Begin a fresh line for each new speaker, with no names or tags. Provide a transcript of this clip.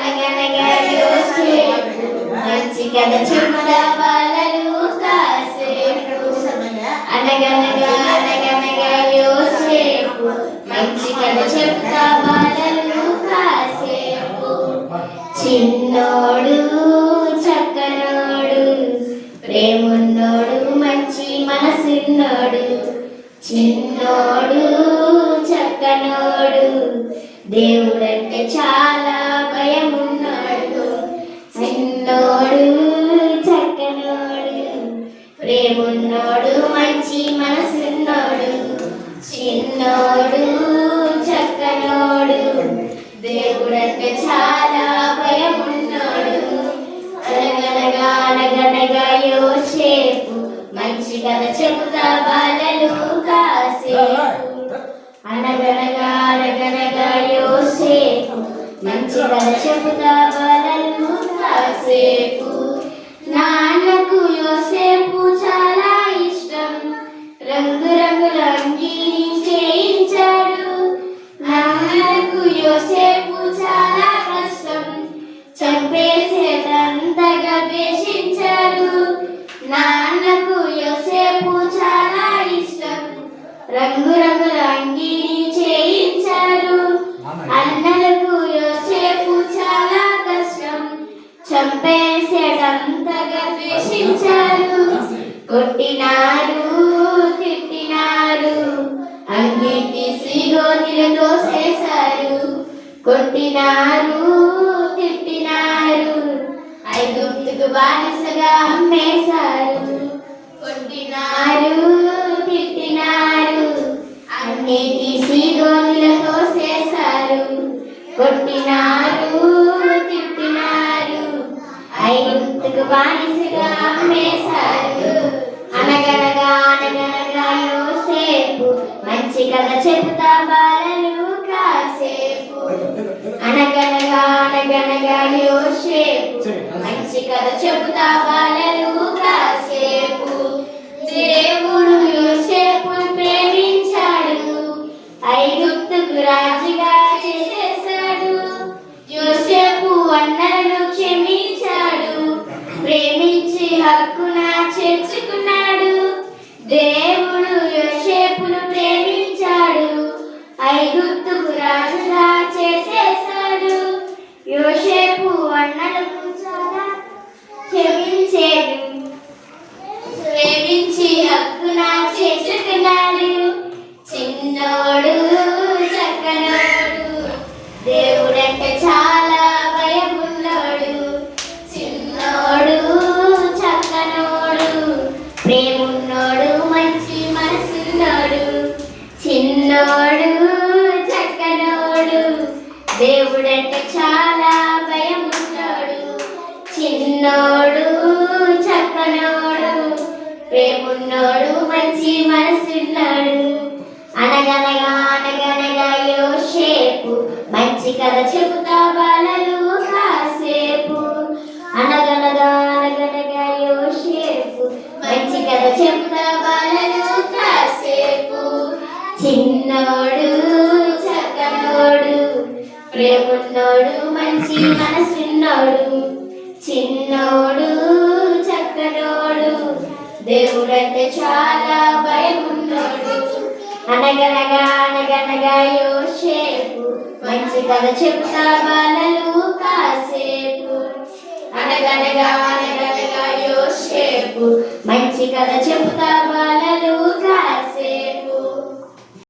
అనగనగా యోసేపు మంచి కథ చెప్తా బాలలు కాసేపు అనగనగా యోసేపు మంచి కథ చెప్తా బాలలు కాసేపు చిన్నోడు చక్కనోడు ప్రేమున్నోడు మంచి మనసున్నోడు చిన్నోడు చక్కనోడు దేవుడంటే చాలా భయమున్నాడు చిన్నోడు చక్కనోడు ప్రేమున్నోడు మంచి మనసున్నోడు చిన్నోడు చక్కనోడు దేవుడంటే చాలా భయమున్నాడు అనగనగా యోసేపు మంచి కథ చెబుతా బాలలు కాసేపు అనగనగా యోసేపు మంచి కథ చెబుతా బాలలు కాసేపు నాన్నకు యోసేపు చాలా ఇష్టం రంగురంగుల అంగీని చేయించాడు నాన్నకు యోసేపు చాలా కష్టం చంపేసేటంతగా ద్వేషించాడు నాన్నకు యోసేపు చాలా ఇష్టం రంగురంగుల అంగీని చేయించారు అన్నలకు యోసేపు చాలా కష్టం చంపేసేటంతగా ద్వేషించారు కొట్టినారు తిట్టినారు అంగీ తీసి గోతిలో తోసేశారు కొట్టినారు తిట్టినారు ఐగుప్తుకు బానిసగా అమ్మేశారు కొట్టినారు తిట్టినారు అన్నీ తీసి గోతిలో తోసేశారు కొట్టినారు తిట్టినారు ఐగుప్తుకు బానిసగా అమ్మేశారు అనగనగా యోసేపు మంచి కథ చెబుతా బాలలు కాసేపు అనగనగా యోసేపు మంచి కథ చెబుతా బాలలు కాసేపు దేవుడు యోసేపును ప్రేమించాడు ఐగుప్తుకు రాజుగా చేసేశాడు యోసేపు అన్నలను క్షమించాడు ప్రేమించి హక్కున చేర్చుకున్నాడు దేవుడు యోసేపును ప్రేమించాడు ఐగుప్తుకు రాజుగా చేసేశాడు యోసేపు అన్నలకు చాలా క్షమించేడు ప్రేమించి హక్కున చేర్చుకున్నాడు చిన్నోడు చక్కనోడు దేవుడంటే చాలా భయమున్నాడు చిన్నోడు చక్కనోడు ప్రేమున్నోడు మంచి మనసున్నోడు చిన్నోడు చక్కనోడు దేవుడంటే చాలా భయమున్నాడు చిన్నోడు చక్కనోడు ప్రేమున్నోడు మంచి మనసున్నాడు అనగనగా యోసేపు మంచి కథ చెబుతా బాలలు కాసేపు అనగనగా యోసేపు మంచి కథ చెబుతా బాలలు కాసేపు చిన్నోడు చక్కనోడు ప్రేమున్నోడు మంచి మనసున్నోడు చిన్నోడు చక్కనోడు దేవుడంటే చాలా భయమున్నోడు అనగనగా యోసేపు మంచి కథ చెబుతా బాలలు కాసేపు అనగనగా యోసేపు మంచి కథ చెబుతా బాలలు